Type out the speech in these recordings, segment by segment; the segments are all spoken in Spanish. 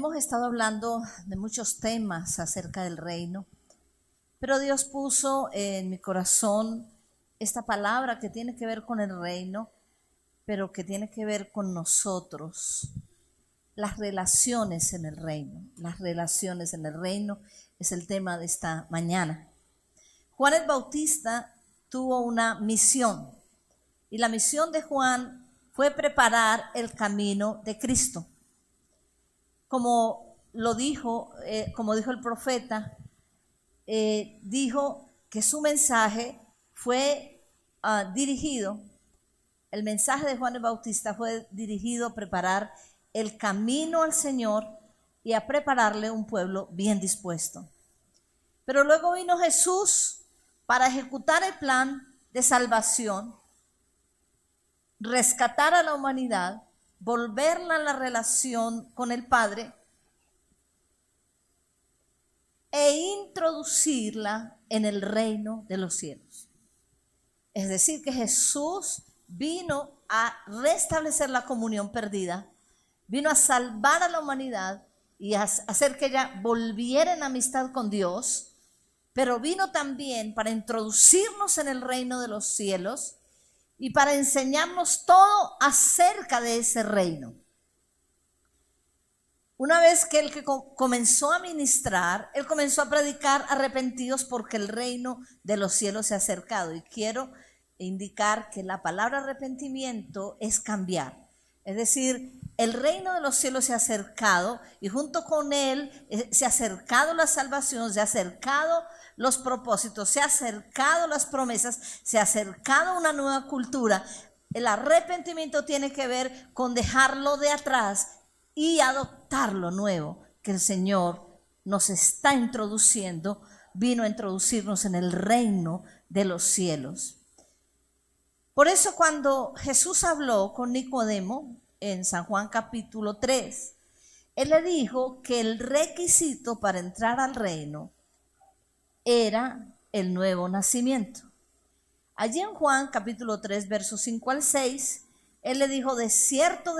Hemos estado hablando de muchos temas acerca del reino, pero Dios puso en mi corazón esta palabra que tiene que ver con el reino, pero que tiene que ver con nosotros, las relaciones en el reino. Las relaciones en el reino es el tema de esta mañana. Juan el Bautista tuvo una misión, y la misión de Juan fue preparar el camino de Cristo. Como dijo el profeta, dijo que su mensaje fue dirigido, el mensaje de Juan el Bautista fue dirigido a preparar el camino al Señor y a prepararle un pueblo bien dispuesto. Pero luego vino Jesús para ejecutar el plan de salvación, rescatar a la humanidad, volverla a la relación con el Padre e introducirla en el reino de los cielos. Es decir, que Jesús vino a restablecer la comunión perdida, vino a salvar a la humanidad y a hacer que ella volviera en amistad con Dios, pero vino también para introducirnos en el reino de los cielos y para enseñarnos todo acerca de ese reino. Una vez que él comenzó a ministrar, él comenzó a predicar: arrepentidos porque el reino de los cielos se ha acercado. Y quiero indicar que la palabra arrepentimiento es cambiar. Es decir, el reino de los cielos se ha acercado y junto con él se ha acercado la salvación, se ha acercado los propósitos, se ha acercado las promesas, se ha acercado una nueva cultura. El arrepentimiento tiene que ver con dejarlo de atrás y adoptar lo nuevo que el Señor nos está introduciendo. Vino a introducirnos en el reino de los cielos. Por eso cuando Jesús habló con Nicodemo en San Juan capítulo 3, él le dijo que el requisito para entrar al reino era el nuevo nacimiento. Allí en Juan capítulo 3, versos 5 al 6, él le dijo: de cierto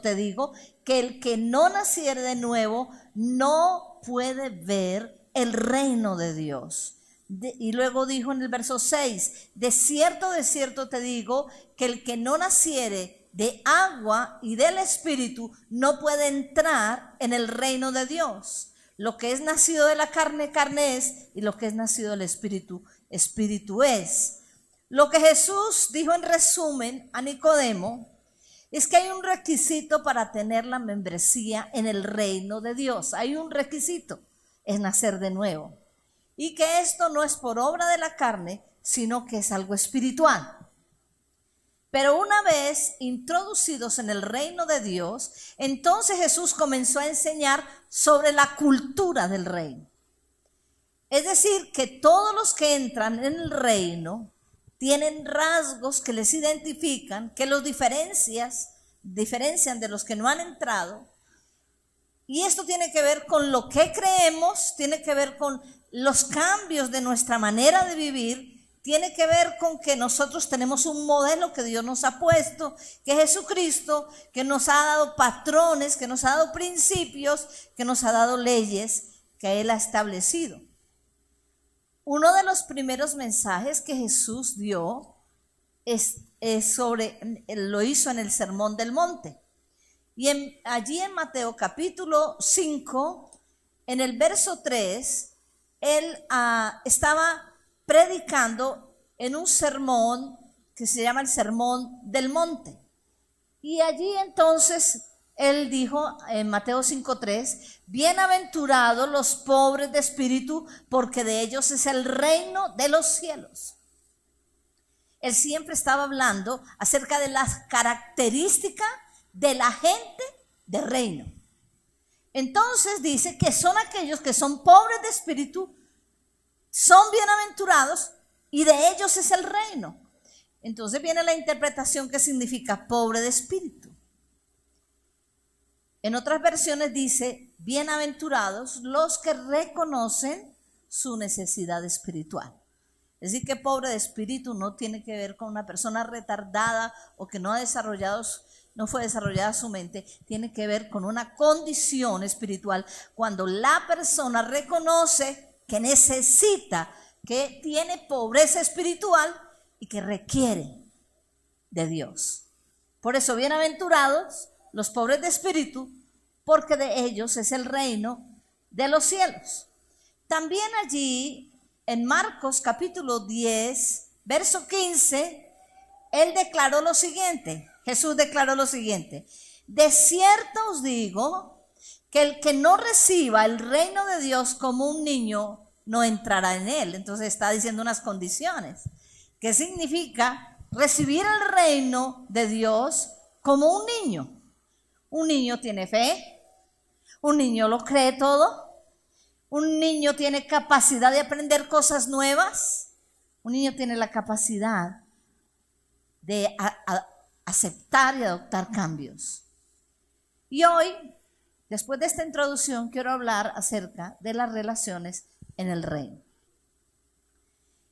te digo, que el que no naciere de nuevo no puede ver el reino de Dios. Y luego dijo en el verso 6, de cierto te digo, que el que no naciere de agua y del Espíritu no puede entrar en el reino de Dios. Lo que es nacido de la carne, carne es, y lo que es nacido del Espíritu, Espíritu es. Lo que Jesús dijo en resumen a Nicodemo es que hay un requisito para tener la membresía en el reino de Dios. Hay un requisito, es nacer de nuevo. Y que esto no es por obra de la carne, sino que es algo espiritual. Pero una vez introducidos en el reino de Dios, entonces Jesús comenzó a enseñar sobre la cultura del reino. Es decir, que todos los que entran en el reino tienen rasgos que les identifican, que los diferencian de los que no han entrado. Y esto tiene que ver con lo que creemos, tiene que ver con los cambios de nuestra manera de vivir, tiene que ver con que nosotros tenemos un modelo que Dios nos ha puesto, que es Jesucristo, que nos ha dado patrones, que nos ha dado principios, que nos ha dado leyes que Él ha establecido. Uno de los primeros mensajes que Jesús dio lo hizo en el Sermón del Monte. Y allí en Mateo capítulo 5, en el verso 3, él estaba predicando en un sermón que se llama el Sermón del Monte. Y allí entonces él dijo en Mateo 5:3, bienaventurados los pobres de espíritu, porque de ellos es el reino de los cielos. Él siempre estaba hablando acerca de las características de la gente del reino. Entonces dice que son aquellos que son pobres de espíritu, son bienaventurados y de ellos es el reino. Entonces viene la interpretación que significa pobre de espíritu. En otras versiones dice bienaventurados los que reconocen su necesidad espiritual. Es decir, que pobre de espíritu no tiene que ver con una persona retardada o que no ha desarrollado no fue desarrollada su mente, tiene que ver con una condición espiritual. Cuando la persona reconoce que necesita, que tiene pobreza espiritual y que requiere de Dios. Por eso, bienaventurados los pobres de espíritu, porque de ellos es el reino de los cielos. También allí, en Marcos capítulo 10, verso 15, él declaró lo siguiente. Jesús declaró lo siguiente: de cierto os digo que el que no reciba el reino de Dios como un niño no entrará en él. Entonces está diciendo unas condiciones. ¿Qué significa recibir el reino de Dios como un niño? Un niño tiene fe, un niño lo cree todo, un niño tiene capacidad de aprender cosas nuevas, un niño tiene la capacidad de aceptar y adoptar cambios. Y hoy, después de esta introducción, quiero hablar acerca de las relaciones en el reino.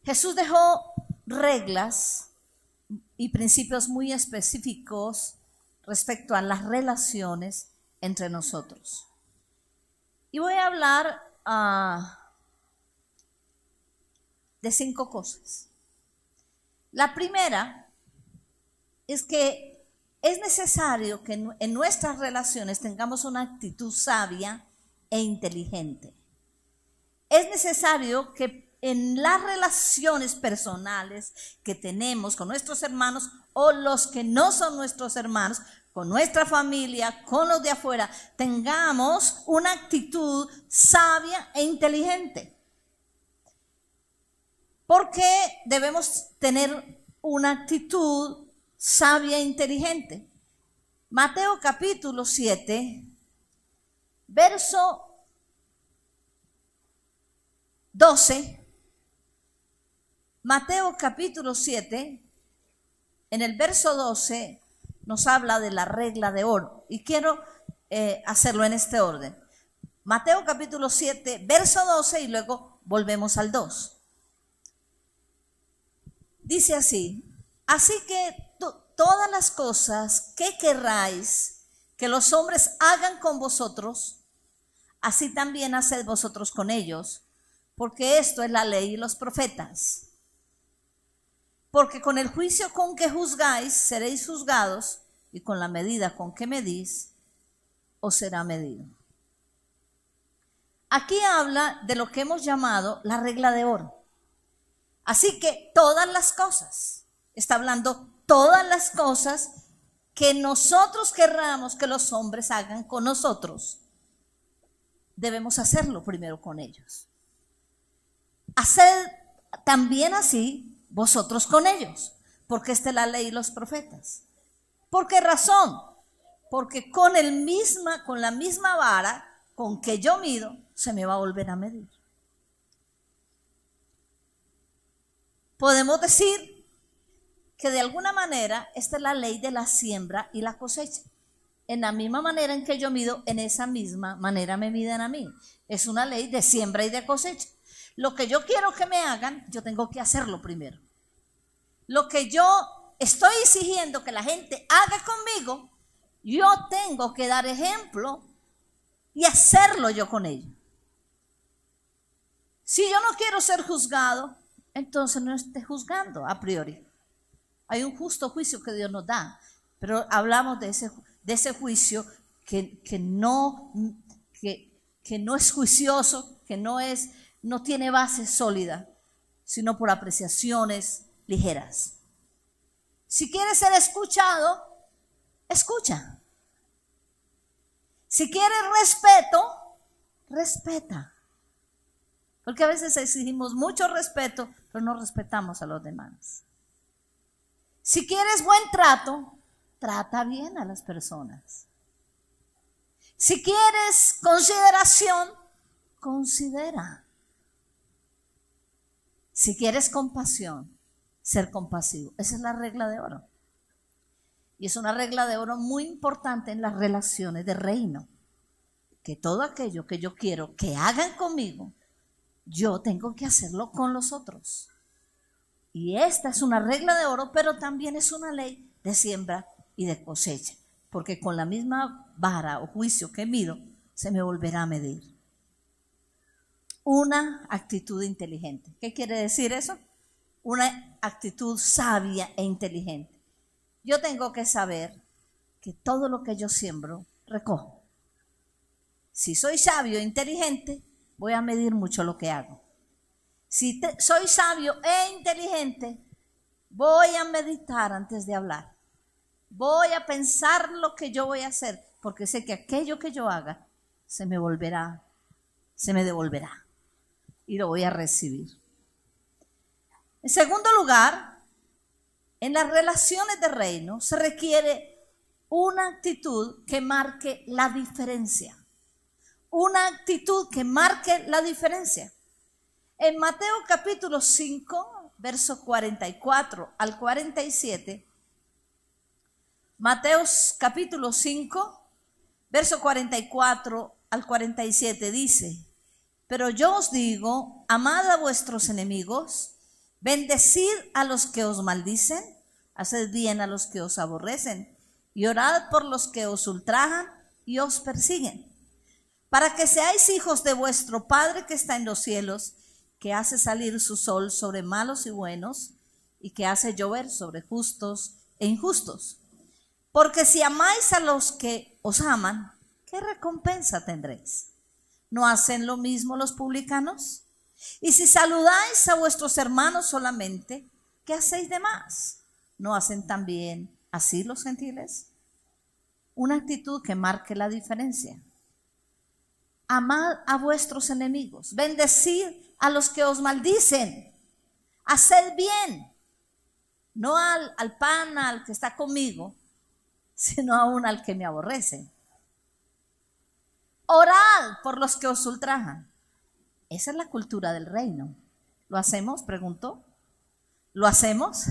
Jesús dejó reglas y principios muy específicos respecto a las relaciones entre nosotros. Y voy a hablar de 5 cosas. La primera es que es necesario que en nuestras relaciones tengamos una actitud sabia e inteligente. Es necesario que en las relaciones personales que tenemos con nuestros hermanos o los que no son nuestros hermanos, con nuestra familia, con los de afuera, tengamos una actitud sabia e inteligente. ¿Por qué debemos tener una actitud sabia e inteligente? Mateo capítulo 7, verso 12. Mateo capítulo 7, en el verso 12, nos habla de la regla de oro. Y quiero hacerlo en este orden. Mateo capítulo 7, verso 12, y luego volvemos al 2. Dice así: así que todas las cosas que querráis que los hombres hagan con vosotros, así también haced vosotros con ellos, porque esto es la ley y los profetas. Porque con el juicio con que juzgáis seréis juzgados, y con la medida con que medís os será medido. Aquí habla de lo que hemos llamado la regla de oro. Así que todas las cosas, está hablando todas las cosas que nosotros querramos que los hombres hagan con nosotros, debemos hacerlo primero con ellos. Haced también así vosotros con ellos, porque esta es la ley y los profetas. ¿Por qué razón? Porque con la misma vara con que yo mido, se me va a volver a medir. Podemos decir que de alguna manera esta es la ley de la siembra y la cosecha. En la misma manera en que yo mido, en esa misma manera me miden a mí. Es una ley de siembra y de cosecha. Lo que yo quiero que me hagan, yo tengo que hacerlo primero. Lo que yo estoy exigiendo que la gente haga conmigo, yo tengo que dar ejemplo y hacerlo yo con ellos. Si yo no quiero ser juzgado, entonces no esté juzgando a priori. Hay un justo juicio que Dios nos da, pero hablamos de ese juicio que no es juicioso, que no tiene base sólida, sino por apreciaciones ligeras. Si quieres ser escuchado, escucha. Si quieres respeto, respeta. Porque a veces exigimos mucho respeto, pero no respetamos a los demás. Si quieres buen trato, trata bien a las personas. Si quieres consideración, considera. Si quieres compasión, ser compasivo. Esa es la regla de oro. Y es una regla de oro muy importante en las relaciones de reino. Que todo aquello que yo quiero que hagan conmigo, yo tengo que hacerlo con los otros. Y esta es una regla de oro, pero también es una ley de siembra y de cosecha. porque con la misma vara o juicio que mido, se me volverá a medir. Una actitud inteligente. ¿Qué quiere decir eso? Una actitud sabia e inteligente. Yo tengo que saber que todo lo que yo siembro, recojo. Si soy sabio e inteligente, voy a medir mucho lo que hago. Si soy sabio e inteligente, voy a meditar antes de hablar. Voy a pensar lo que yo voy a hacer, porque sé que aquello que yo haga se me devolverá y lo voy a recibir. En segundo lugar, en las relaciones de reino se requiere una actitud que marque la diferencia. Una actitud que marque la diferencia. En Mateo capítulo 5, versos 44 al 47, Mateo capítulo 5, verso 44 al 47 dice: pero yo os digo, amad a vuestros enemigos, bendecid a los que os maldicen, haced bien a los que os aborrecen, y orad por los que os ultrajan y os persiguen, para que seáis hijos de vuestro Padre que está en los cielos, que hace salir su sol sobre malos y buenos, y que hace llover sobre justos e injustos. Porque si amáis a los que os aman, ¿qué recompensa tendréis? ¿No hacen lo mismo los publicanos? Y si saludáis a vuestros hermanos solamente, ¿qué hacéis de más? ¿No hacen también así los gentiles? Una actitud que marque la diferencia. Amad a vuestros enemigos, bendecid a los que os maldicen, haced bien, no al pana, al que está conmigo, sino aún al que me aborrece. Orad por los que os ultrajan. Esa es la cultura del reino. ¿Lo hacemos? Preguntó. ¿Lo hacemos?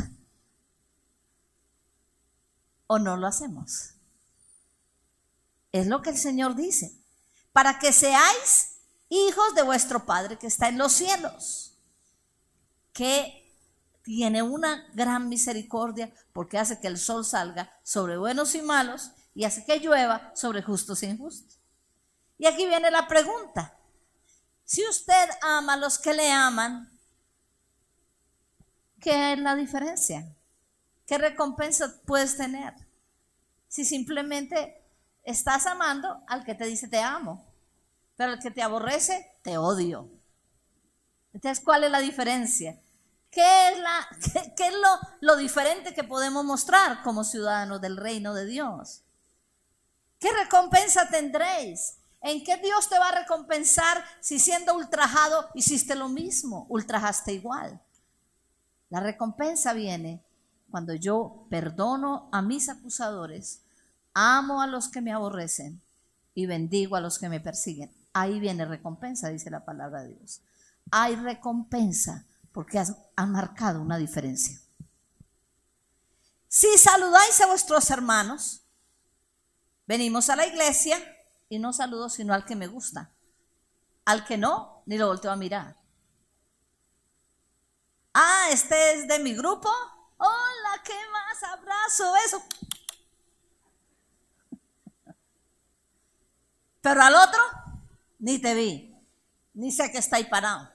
¿O no lo hacemos? Es lo que el Señor dice. Para que seáis hijos de vuestro Padre que está en los cielos, que tiene una gran misericordia porque hace que el sol salga sobre buenos y malos y hace que llueva sobre justos e injustos. Y aquí viene la pregunta: si usted ama a los que le aman, ¿qué es la diferencia? ¿Qué recompensa puedes tener? Si simplemente estás amando al que te dice te amo, pero el que te aborrece, te odio. Entonces, ¿cuál es la diferencia? ¿Qué es lo diferente que podemos mostrar como ciudadanos del reino de Dios? ¿Qué recompensa tendréis? ¿En qué Dios te va a recompensar si siendo ultrajado hiciste lo mismo? Ultrajaste igual. La recompensa viene cuando yo perdono a mis acusadores, amo a los que me aborrecen y bendigo a los que me persiguen. Ahí viene recompensa, dice la palabra de Dios. Hay recompensa porque han marcado una diferencia. Si saludáis a vuestros hermanos, venimos a la iglesia y no saludo sino al que me gusta. Al que no, ni lo volteo a mirar. Ah, este es de mi grupo. Hola, ¿qué más? Abrazo, beso. Pero al otro, ni te vi, ni sé que está ahí parado.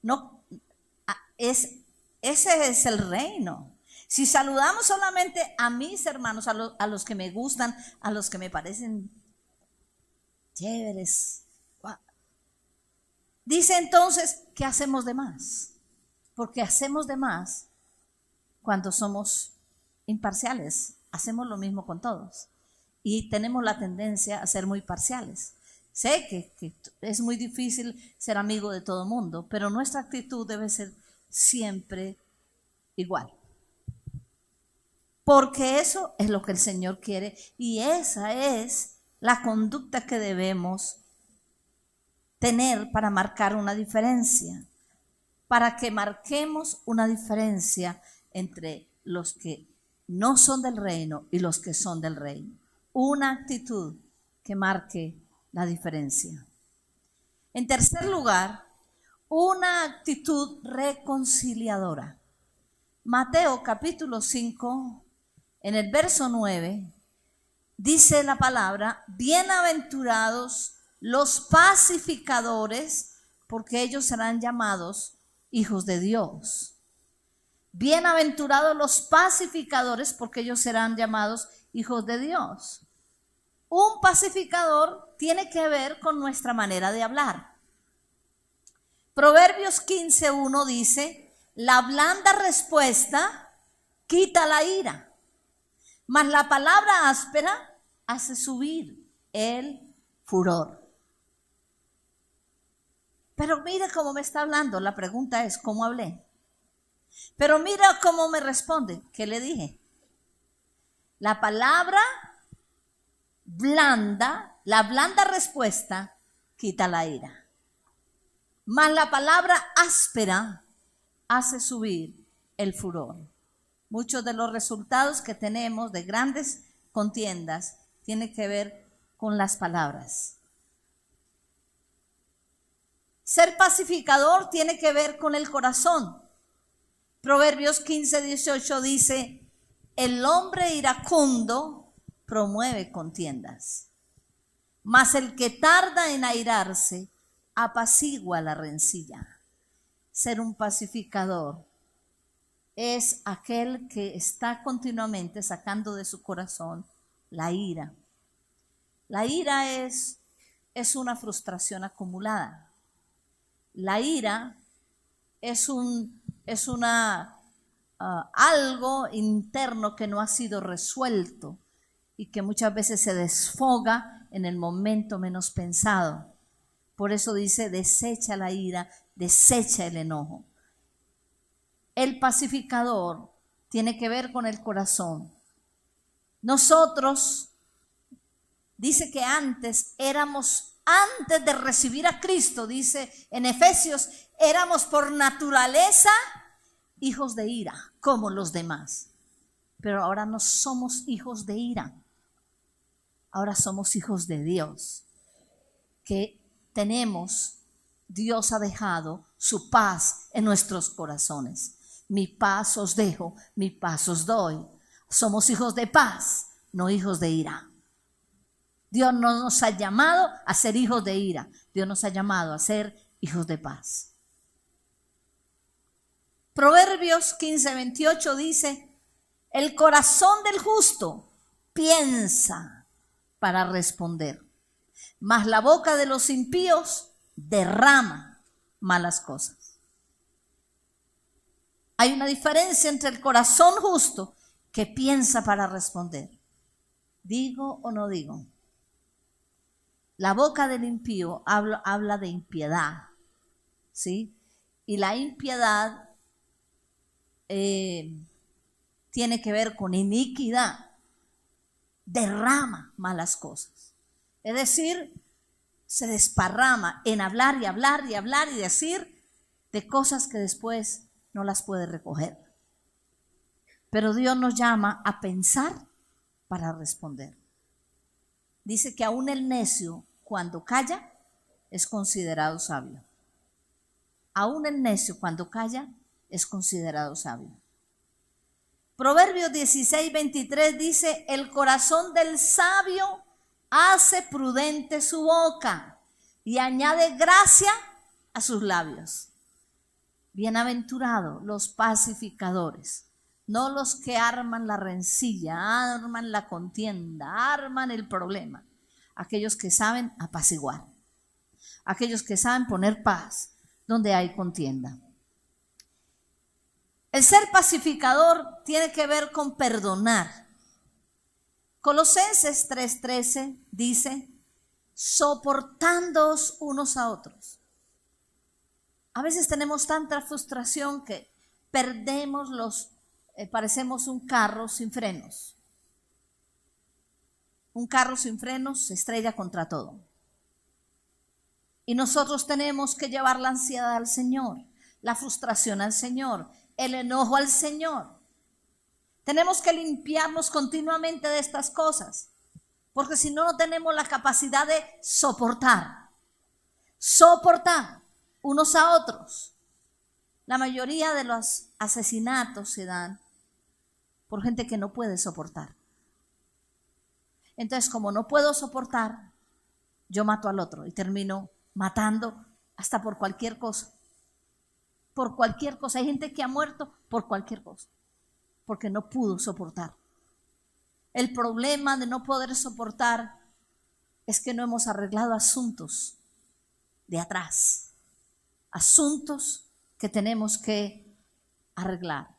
No, ese es el reino. Si saludamos solamente a mis hermanos, a los que me gustan, a los que me parecen chéveres, dice entonces, ¿qué hacemos de más? Porque hacemos de más cuando somos imparciales. Hacemos lo mismo con todos y tenemos la tendencia a ser muy parciales. Sé que es muy difícil ser amigo de todo el mundo, pero nuestra actitud debe ser siempre igual. Porque eso es lo que el Señor quiere y esa es la conducta que debemos tener para marcar una diferencia. Para que marquemos una diferencia entre los que no son del reino y los que son del reino. Una actitud que marque la diferencia. En tercer lugar, una actitud reconciliadora. Mateo capítulo 5, en el verso 9, dice la palabra, bienaventurados los pacificadores, porque ellos serán llamados hijos de Dios. Bienaventurados los pacificadores, porque ellos serán llamados hijos de Dios. Un pacificador tiene que ver con nuestra manera de hablar. Proverbios 15:1 dice, la blanda respuesta quita la ira, mas la palabra áspera hace subir el furor. Pero mire cómo me está hablando. La pregunta es, ¿cómo hablé? Pero mira cómo me responde. ¿Qué le dije? La palabra blanda, la blanda respuesta quita la ira. Mas la palabra áspera hace subir el furor. Muchos de los resultados que tenemos de grandes contiendas tienen que ver con las palabras. Ser pacificador tiene que ver con el corazón. Proverbios 15:18 dice, el hombre iracundo promueve contiendas, mas el que tarda en airarse apacigua la rencilla. Ser un pacificador es aquel que está continuamente sacando de su corazón la ira. La ira es una frustración acumulada. La ira es algo interno que no ha sido resuelto y que muchas veces se desfoga en el momento menos pensado. Por eso dice, desecha la ira, desecha el enojo. El pacificador tiene que ver con el corazón. Nosotros, dice que antes de recibir a Cristo, dice en Efesios, éramos por naturaleza hijos de ira, como los demás. Pero ahora no somos hijos de ira. Ahora somos hijos de Dios. Dios ha dejado su paz en nuestros corazones. Mi paz os dejo, mi paz os doy. Somos hijos de paz, no hijos de ira. Dios no nos ha llamado a ser hijos de ira. Dios nos ha llamado a ser hijos de paz. Proverbios 15:28 dice, el corazón del justo piensa para responder, mas la boca de los impíos derrama malas cosas. Hay una diferencia entre el corazón justo que piensa para responder. ¿Digo o no digo? La boca del impío habla de impiedad, ¿sí? Y la impiedad tiene que ver con iniquidad, derrama malas cosas. Es decir, se desparrama en hablar y hablar y hablar y decir de cosas que después no las puede recoger. Pero Dios nos llama a pensar para responder. Dice que aún el necio, cuando calla, es considerado sabio. Aún el necio, cuando calla, es considerado sabio. Proverbios 16:23 dice, el corazón del sabio hace prudente su boca y añade gracia a sus labios. Bienaventurados los pacificadores, no los que arman la rencilla, arman la contienda, arman el problema. Aquellos que saben apaciguar, aquellos que saben poner paz donde hay contienda. El ser pacificador tiene que ver con perdonar. Colosenses 3:13 dice, soportándoos unos a otros. A veces tenemos tanta frustración que parecemos un carro sin frenos. Un carro sin frenos se estrella contra todo. Y nosotros tenemos que llevar la ansiedad al Señor, la frustración al Señor, el enojo al Señor. Tenemos que limpiarnos continuamente de estas cosas, porque si no, no tenemos la capacidad de soportar unos a otros. La mayoría de los asesinatos se dan por gente que no puede soportar. Entonces, como no puedo soportar, yo mato al otro y termino matando hasta por cualquier cosa. Por cualquier cosa. Hay gente que ha muerto por cualquier cosa, porque no pudo soportar. El problema de no poder soportar es que no hemos arreglado asuntos de atrás, asuntos que tenemos que arreglar.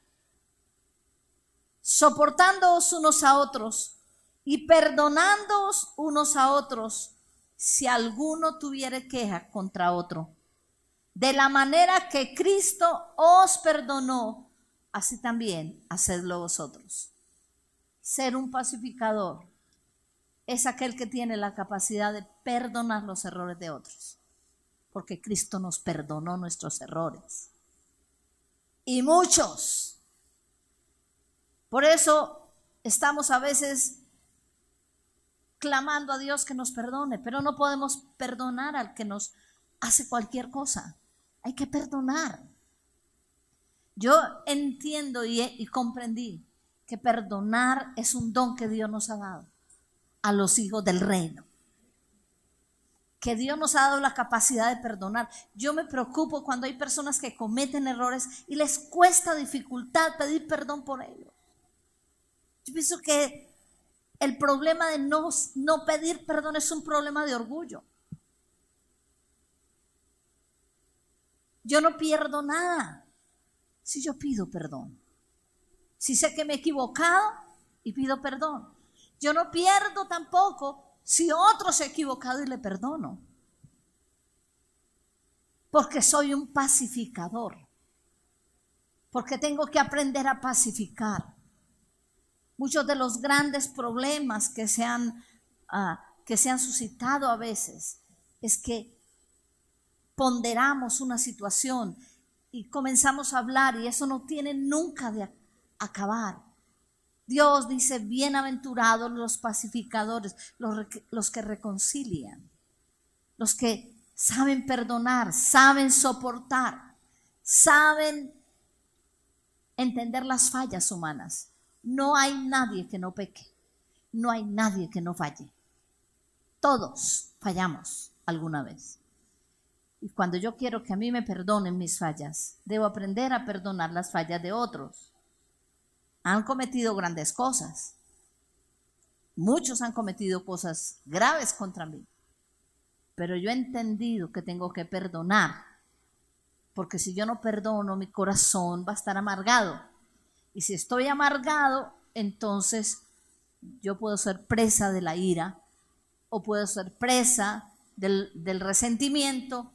Soportándoos unos a otros y perdonándoos unos a otros, si alguno tuviere queja contra otro. De la manera que Cristo os perdonó, así también hacedlo vosotros. Ser un pacificador es aquel que tiene la capacidad de perdonar los errores de otros, porque Cristo nos perdonó nuestros errores. Y muchos. Por eso estamos a veces clamando a Dios que nos perdone, pero no podemos perdonar al que nos hace cualquier cosa. Hay que perdonar. Yo entiendo y comprendí que perdonar es un don que Dios nos ha dado a los hijos del reino. Que Dios nos ha dado la capacidad de perdonar. Yo me preocupo cuando hay personas que cometen errores y les cuesta dificultad pedir perdón por ellos. Yo pienso que el problema de no pedir perdón es un problema de orgullo. Yo no pierdo nada si yo pido perdón. Si sé que me he equivocado y pido perdón. Yo no pierdo tampoco si otro se ha equivocado y le perdono. Porque soy un pacificador. Porque tengo que aprender a pacificar. Muchos de los grandes problemas que se han suscitado a veces es que ponderamos una situación y comenzamos a hablar y eso no tiene nunca de acabar. Dios dice, bienaventurados los pacificadores, los que reconcilian, los que saben perdonar, saben soportar, saben entender las fallas humanas. No hay nadie que no peque, no hay nadie que no falle. Todos fallamos alguna vez. Y cuando yo quiero que a mí me perdonen mis fallas, debo aprender a perdonar las fallas de otros. Han cometido grandes cosas. Muchos han cometido cosas graves contra mí. Pero yo he entendido que tengo que perdonar. Porque si yo no perdono, mi corazón va a estar amargado. Y si estoy amargado, entonces yo puedo ser presa de la ira o puedo ser presa del resentimiento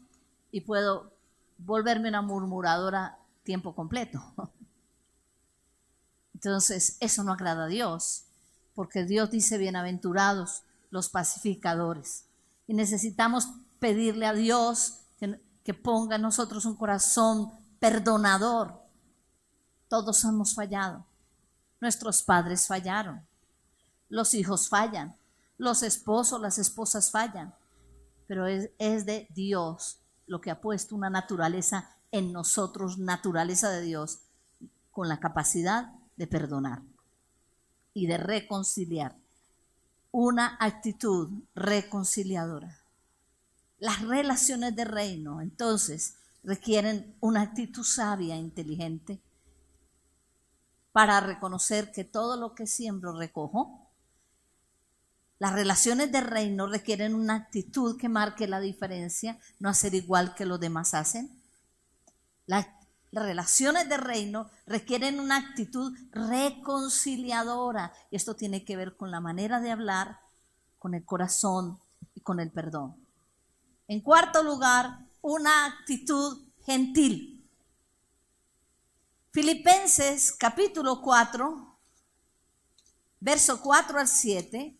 y puedo volverme una murmuradora tiempo completo. Entonces, eso no agrada a Dios, porque Dios dice, bienaventurados los pacificadores. Y necesitamos pedirle a Dios que ponga en nosotros un corazón perdonador. Todos hemos fallado. Nuestros padres fallaron. Los hijos fallan. Los esposos, las esposas fallan. Pero es de Dios lo que ha puesto una naturaleza en nosotros, naturaleza de Dios, con la capacidad de perdonar y de reconciliar. Una actitud reconciliadora. Las relaciones de reino, entonces, requieren una actitud sabia e inteligente para reconocer que todo lo que siembro recojo. Las relaciones de reino requieren una actitud que marque la diferencia, no hacer igual que los demás hacen. Las relaciones de reino requieren una actitud reconciliadora. Y esto tiene que ver con la manera de hablar, con el corazón y con el perdón. En cuarto lugar, una actitud gentil. Filipenses capítulo 4, verso 4 al 7.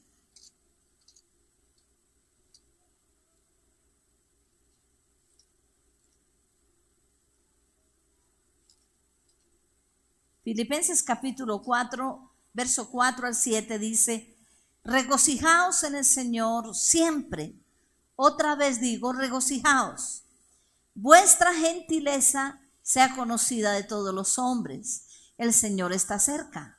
Filipenses capítulo 4, verso 4 al 7 dice, regocijaos en el Señor siempre. Otra vez digo, regocijaos. Vuestra gentileza sea conocida de todos los hombres. El Señor está cerca.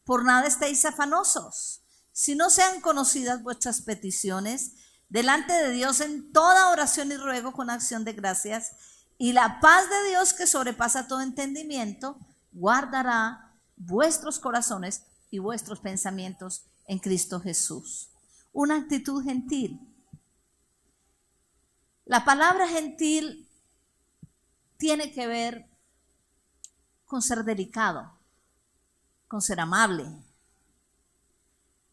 Por nada estéis afanosos, si no sean conocidas vuestras peticiones delante de Dios en toda oración y ruego con acción de gracias, y la paz de Dios que sobrepasa todo entendimiento, guardará vuestros corazones y vuestros pensamientos en Cristo Jesús. Una actitud gentil. La palabra gentil tiene que ver con ser delicado, con ser amable.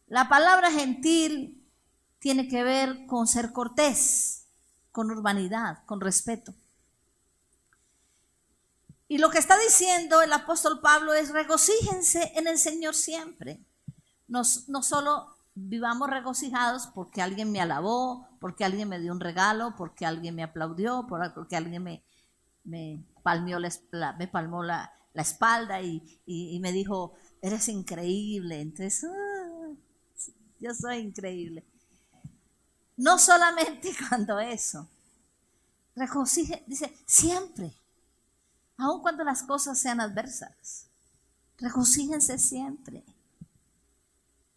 La palabra gentil tiene que ver con ser cortés, con urbanidad, con respeto. Y lo que está diciendo el apóstol Pablo es: regocíjense en el Señor siempre. No solo vivamos regocijados porque alguien me alabó, porque alguien me dio un regalo, porque alguien me aplaudió, porque alguien me palmó la espalda y me dijo, eres increíble. Entonces, yo soy increíble. No solamente cuando eso. Regocije, dice, siempre. Aun cuando las cosas sean adversas. Regocíjense siempre.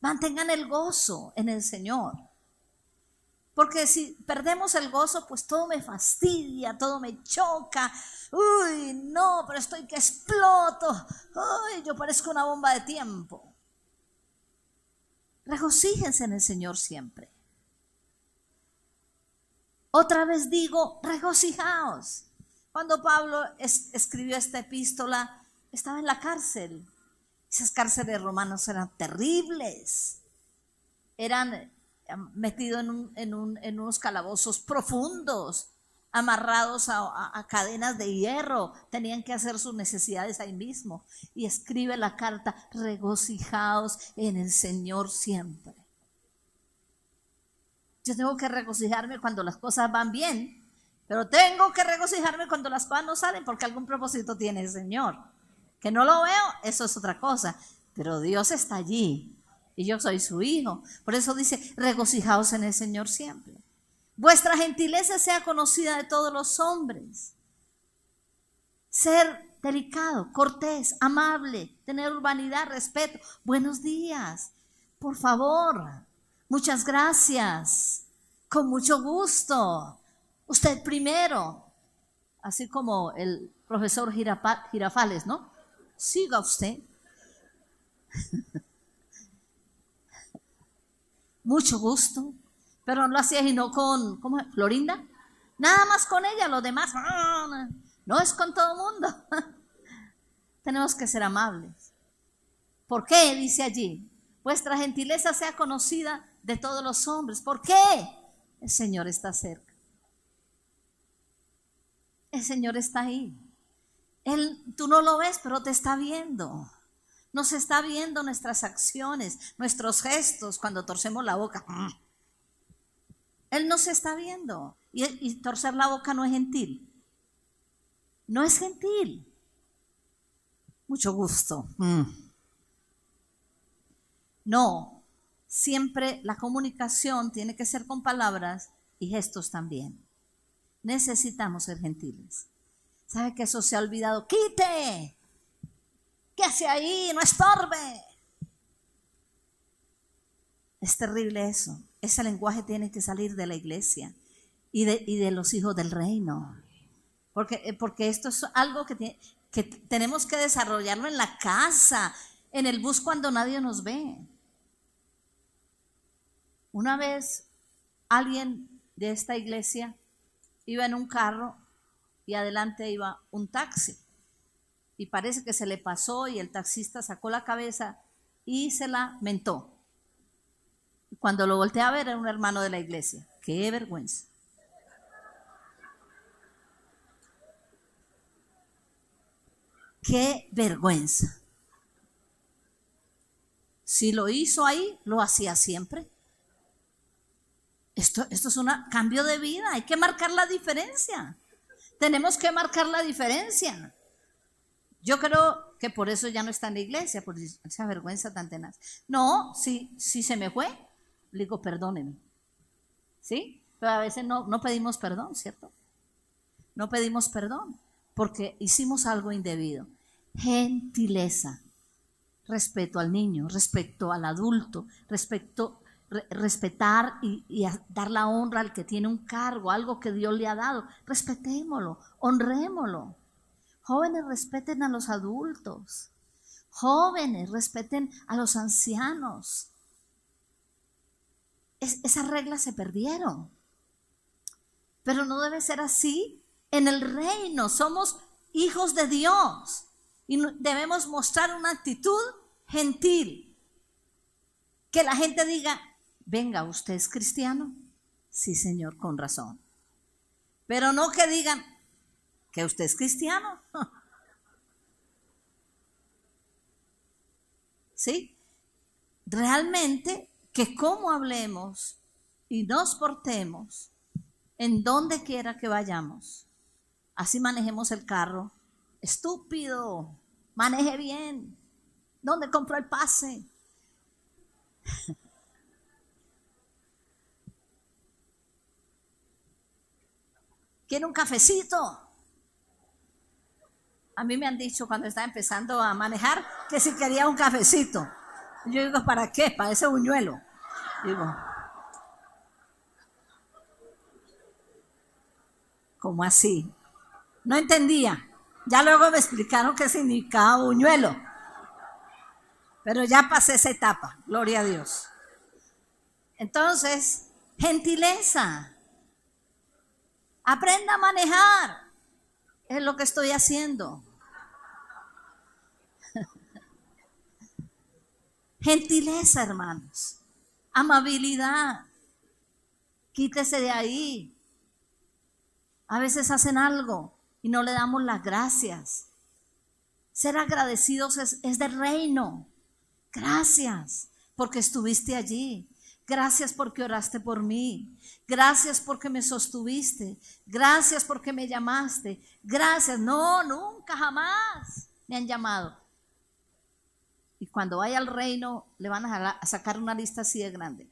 Mantengan el gozo en el Señor. Porque si perdemos el gozo, pues todo me fastidia, todo me choca. Uy, no, pero estoy que exploto. Uy, yo parezco una bomba de tiempo. Regocíjense en el Señor siempre. Otra vez digo, regocijaos. Cuando Pablo escribió esta epístola, estaba en la cárcel. Esas cárceles romanas eran terribles. Eran metidos en unos calabozos profundos, amarrados a cadenas de hierro. Tenían que hacer sus necesidades ahí mismo. Y escribe la carta, regocijaos en el Señor siempre. Yo tengo que regocijarme cuando las cosas van bien, pero tengo que regocijarme cuando las cosas no salen, porque algún propósito tiene el Señor. Que no lo veo, eso es otra cosa, pero Dios está allí y yo soy su hijo. Por eso dice, regocijaos en el Señor siempre. Vuestra gentileza sea conocida de todos los hombres. Ser delicado, cortés, amable, tener urbanidad, respeto. Buenos días, por favor, muchas gracias, con mucho gusto. Usted primero, así como el profesor Girafales, ¿no? Siga usted. Mucho gusto. Pero no lo hacía sino con, ¿cómo es? Florinda. Nada más con ella, los demás. No es con todo el mundo. Tenemos que ser amables. ¿Por qué? Dice allí. Vuestra gentileza sea conocida de todos los hombres. ¿Por qué? El Señor está cerca. El Señor está ahí. Tú no lo ves, pero te está viendo. Nos está viendo nuestras acciones, nuestros gestos cuando torcemos la boca. Él nos está viendo. Y torcer la boca no es gentil. No es gentil. Mucho gusto. No. Siempre la comunicación tiene que ser con palabras y gestos también. Necesitamos ser gentiles. ¿Sabe que eso se ha olvidado? ¡Quite! ¿Qué hace ahí? ¡No estorbe! Es terrible eso. Ese lenguaje tiene que salir de la iglesia y de los hijos del reino. Porque esto es algo que tenemos que desarrollarlo en la casa, en el bus cuando nadie nos ve. Una vez alguien de esta iglesia iba en un carro y adelante iba un taxi. Y parece que se le pasó y el taxista sacó la cabeza y se la mentó. Y cuando lo volteé a ver era un hermano de la iglesia. ¡Qué vergüenza! ¡Qué vergüenza! Si lo hizo ahí, lo hacía siempre. Esto es un cambio de vida, hay que marcar la diferencia. Tenemos que marcar la diferencia. Yo creo que por eso ya no está en la iglesia, por esa vergüenza tan tenaz. No, si se me fue, le digo, perdóneme. ¿Sí? Pero a veces no pedimos perdón, ¿cierto? No pedimos perdón porque hicimos algo indebido. Gentileza. respeto al niño, respeto al adulto, respetar y dar la honra al que tiene un cargo, algo que Dios le ha dado. Respetémoslo, honrémoslo. Jóvenes, respeten a los adultos. Jóvenes, respeten a los ancianos. Esas reglas se perdieron. Pero no debe ser así. En el reino somos hijos de Dios y debemos mostrar una actitud gentil. Que la gente diga, venga, ¿usted es cristiano? Sí, Señor, con razón. Pero no que digan que usted es cristiano. ¿Sí? Realmente que como hablemos y nos portemos en donde quiera que vayamos, así manejemos el carro. Estúpido, maneje bien. ¿Dónde compró el pase? ¿Quiere un cafecito? A mí me han dicho cuando estaba empezando a manejar que si quería un cafecito. Yo digo, ¿para qué? Para ese buñuelo. Digo, ¿cómo así? No entendía. Ya luego me explicaron qué significaba buñuelo. Pero ya pasé esa etapa, gloria a Dios. Entonces, gentileza. Aprenda a manejar. Es lo que estoy haciendo. Gentileza, hermanos. Amabilidad. Quítese de ahí. A veces hacen algo y no le damos las gracias. Ser agradecidos es del reino. Gracias porque estuviste allí. Gracias porque oraste por mí. Gracias porque me sostuviste. Gracias porque me llamaste. Gracias. No, nunca, jamás me han llamado. Y cuando vaya al reino le van a sacar una lista así de grande.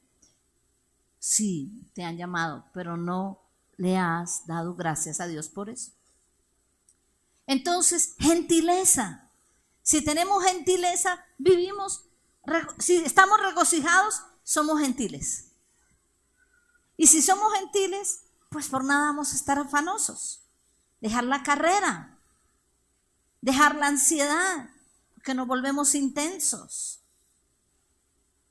Sí, te han llamado, pero no le has dado gracias a Dios por eso. Entonces, gentileza. Si tenemos gentileza, vivimos. Si estamos regocijados, somos gentiles. Y si somos gentiles, pues por nada vamos a estar afanosos. Dejar la carrera, dejar la ansiedad, porque nos volvemos intensos.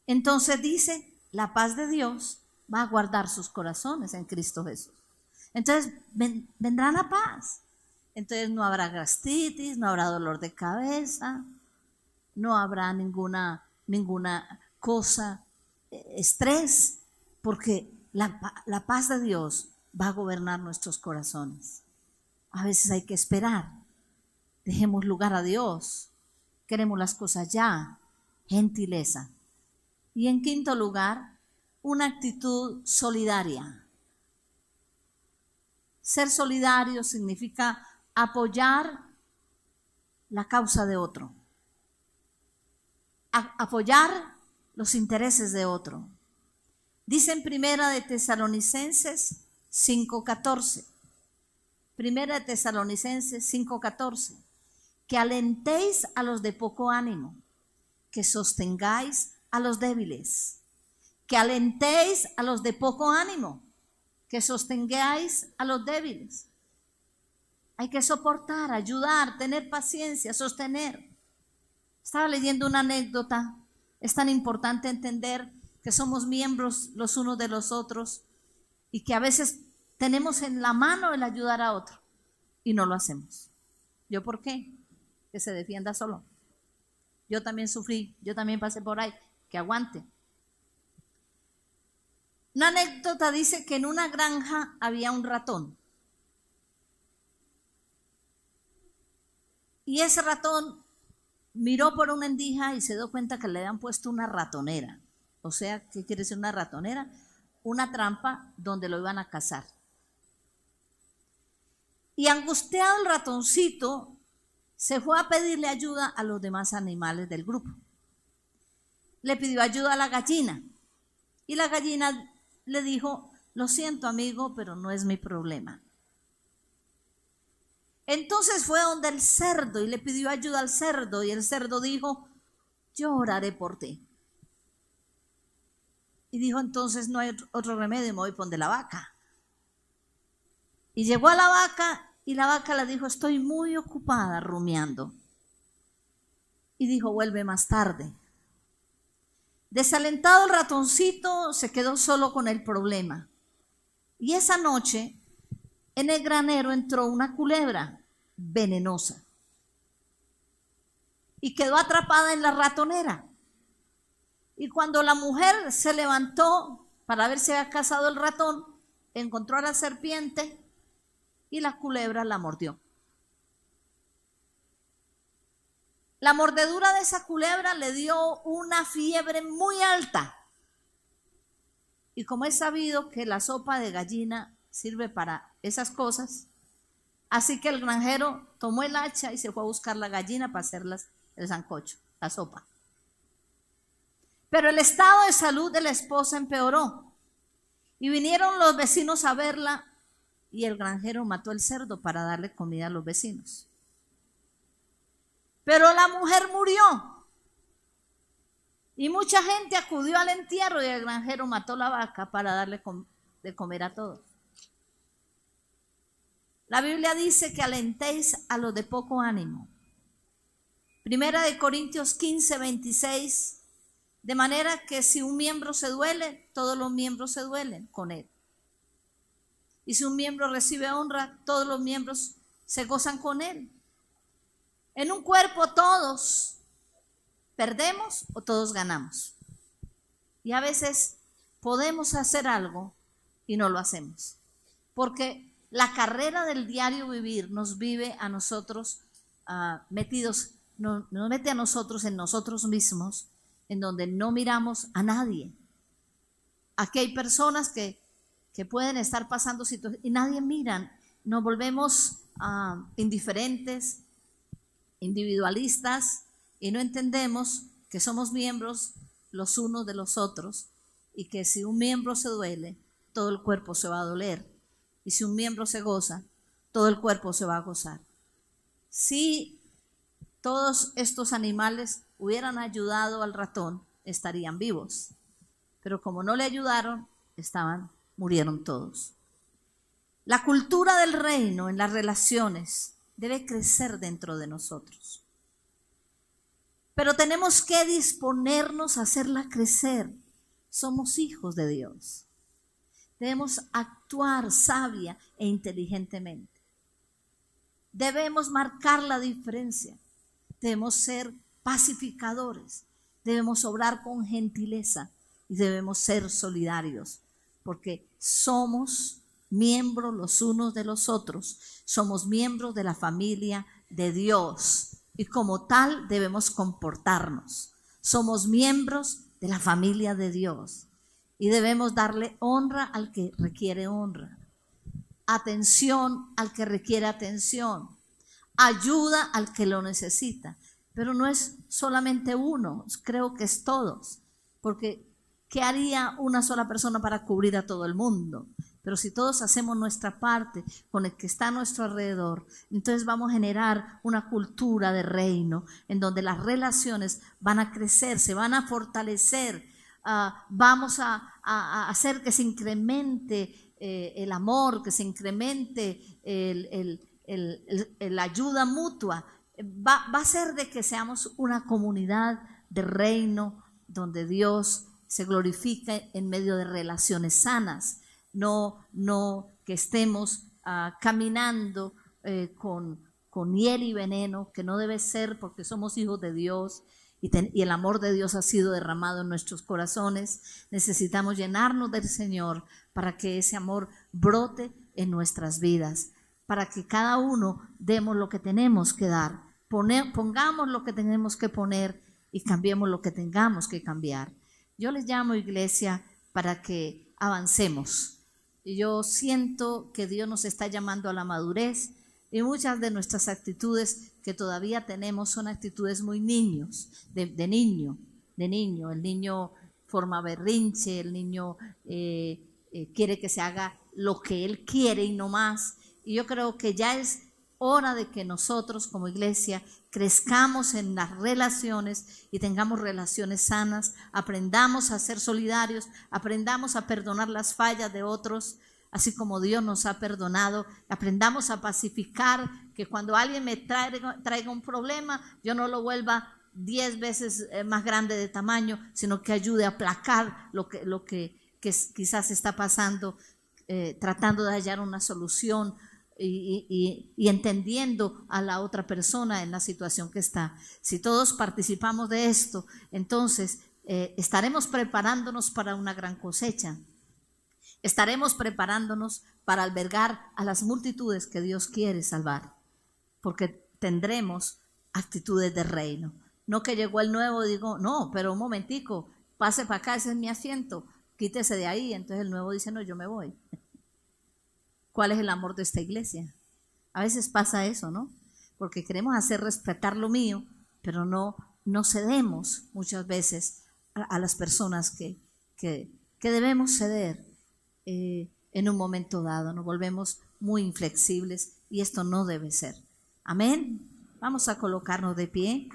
Entonces dice, la paz de Dios va a guardar sus corazones en Cristo Jesús. Entonces vendrá la paz. Entonces no habrá gastritis, no habrá dolor de cabeza, no habrá ninguna cosa, estrés, porque la paz de Dios va a gobernar nuestros corazones. A veces hay que esperar. Dejemos lugar a Dios. Queremos las cosas ya. Gentileza. Y en quinto lugar, una actitud solidaria. Ser solidario significa apoyar la causa de otro. Apoyar los intereses de otro. Dice en Primera de Tesalonicenses 5:14. Primera de Tesalonicenses 5:14. Que alentéis a los de poco ánimo, que sostengáis a los débiles. Que alentéis a los de poco ánimo, que sostengáis a los débiles. Hay que soportar, ayudar, tener paciencia, sostener. Estaba leyendo una anécdota. Es tan importante entender que somos miembros los unos de los otros y que a veces tenemos en la mano el ayudar a otro y no lo hacemos. ¿Yo por qué? Que se defienda solo. Yo también sufrí, yo también pasé por ahí, que aguante. Una anécdota dice que en una granja había un ratón. Y ese ratón miró por una endija y se dio cuenta que le habían puesto una ratonera. O sea, ¿qué quiere decir una ratonera? Una trampa donde lo iban a cazar. Y angustiado el ratoncito se fue a pedirle ayuda a los demás animales del grupo. Le pidió ayuda a la gallina. Y la gallina le dijo, lo siento amigo, pero no es mi problema. Entonces fue donde el cerdo y le pidió ayuda al cerdo y el cerdo dijo, yo oraré por ti. Y dijo, entonces no hay otro remedio, me voy a poner la vaca. Y llegó a la vaca y la vaca le dijo, estoy muy ocupada rumiando. Y dijo, vuelve más tarde. Desalentado el ratoncito se quedó solo con el problema. Y esa noche en el granero entró una culebra venenosa y quedó atrapada en la ratonera. Y cuando la mujer se levantó para ver si había cazado el ratón, encontró a la serpiente y la culebra la mordió. La mordedura de esa culebra le dio una fiebre muy alta. Y como es sabido que la sopa de gallina sirve para esas cosas, así que el granjero tomó el hacha y se fue a buscar la gallina para hacer el sancocho, la sopa. Pero el estado de salud de la esposa empeoró y vinieron los vecinos a verla y el granjero mató el cerdo para darle comida a los vecinos. Pero la mujer murió y mucha gente acudió al entierro y el granjero mató la vaca para darle de comer a todos. La Biblia dice que alentéis a los de poco ánimo. Primera de Corintios 15, 26, de manera que si un miembro se duele, todos los miembros se duelen con él. Y si un miembro recibe honra, todos los miembros se gozan con él. En un cuerpo todos perdemos o todos ganamos. Y a veces podemos hacer algo y no lo hacemos. Porque la carrera del diario vivir nos vive a nosotros metidos, nos mete a nosotros en nosotros mismos, en donde no miramos a nadie. Aquí hay personas que pueden estar pasando situaciones y nadie miran. Nos volvemos indiferentes, individualistas y no entendemos que somos miembros los unos de los otros y que si un miembro se duele, todo el cuerpo se va a doler. Y si un miembro se goza, todo el cuerpo se va a gozar. Si todos estos animales hubieran ayudado al ratón, estarían vivos. Pero como no le ayudaron, murieron todos. La cultura del reino en las relaciones debe crecer dentro de nosotros. Pero tenemos que disponernos a hacerla crecer. Somos hijos de Dios. Debemos actuar sabia e inteligentemente. Debemos marcar la diferencia. Debemos ser pacificadores. Debemos obrar con gentileza y debemos ser solidarios, porque somos miembros los unos de los otros. Somos miembros de la familia de Dios y como tal debemos comportarnos. Somos miembros de la familia de Dios. Y debemos darle honra al que requiere honra, atención al que requiere atención, ayuda al que lo necesita. Pero no es solamente uno, creo que es todos, porque ¿qué haría una sola persona para cubrir a todo el mundo? Pero si todos hacemos nuestra parte con el que está a nuestro alrededor, entonces vamos a generar una cultura de reino en donde las relaciones van a crecer, se van a fortalecer. Vamos a hacer que se incremente el amor, que se incremente la ayuda mutua. Va a ser de que seamos una comunidad de reino donde Dios se glorifica en medio de relaciones sanas, no que estemos caminando con hiel y veneno, que no debe ser, porque somos hijos de Dios. Y el amor de Dios ha sido derramado en nuestros corazones. Necesitamos llenarnos del Señor para que ese amor brote en nuestras vidas, para que cada uno demos lo que tenemos que dar, pongamos lo que tenemos que poner y cambiemos lo que tengamos que cambiar. Yo les llamo, iglesia, para que avancemos. Y yo siento que Dios nos está llamando a la madurez. Y muchas de nuestras actitudes que todavía tenemos son actitudes muy niños, de niño. El niño forma berrinche, el niño quiere que se haga lo que él quiere y no más. Y yo creo que ya es hora de que nosotros como iglesia crezcamos en las relaciones y tengamos relaciones sanas, aprendamos a ser solidarios, aprendamos a perdonar las fallas de otros, así como Dios nos ha perdonado, aprendamos a pacificar, que cuando alguien me traiga un problema, yo no lo vuelva 10 veces más grande de tamaño, sino que ayude a aplacar lo que quizás está pasando, tratando de hallar una solución y entendiendo a la otra persona en la situación que está. Si todos participamos de esto, entonces estaremos preparándonos para una gran cosecha. Estaremos preparándonos para albergar a las multitudes que Dios quiere salvar, porque tendremos actitudes de reino. No que llegó el nuevo y digo, no, pero un momentico, pase para acá, ese es mi asiento, quítese de ahí. Entonces el nuevo dice, no, yo me voy. ¿Cuál es el amor de esta iglesia? A veces pasa eso, ¿no? Porque queremos hacer respetar lo mío, pero no cedemos muchas veces a las personas que debemos ceder en un momento dado. Nos volvemos muy inflexibles y esto no debe ser. Amén. Vamos a colocarnos de pie.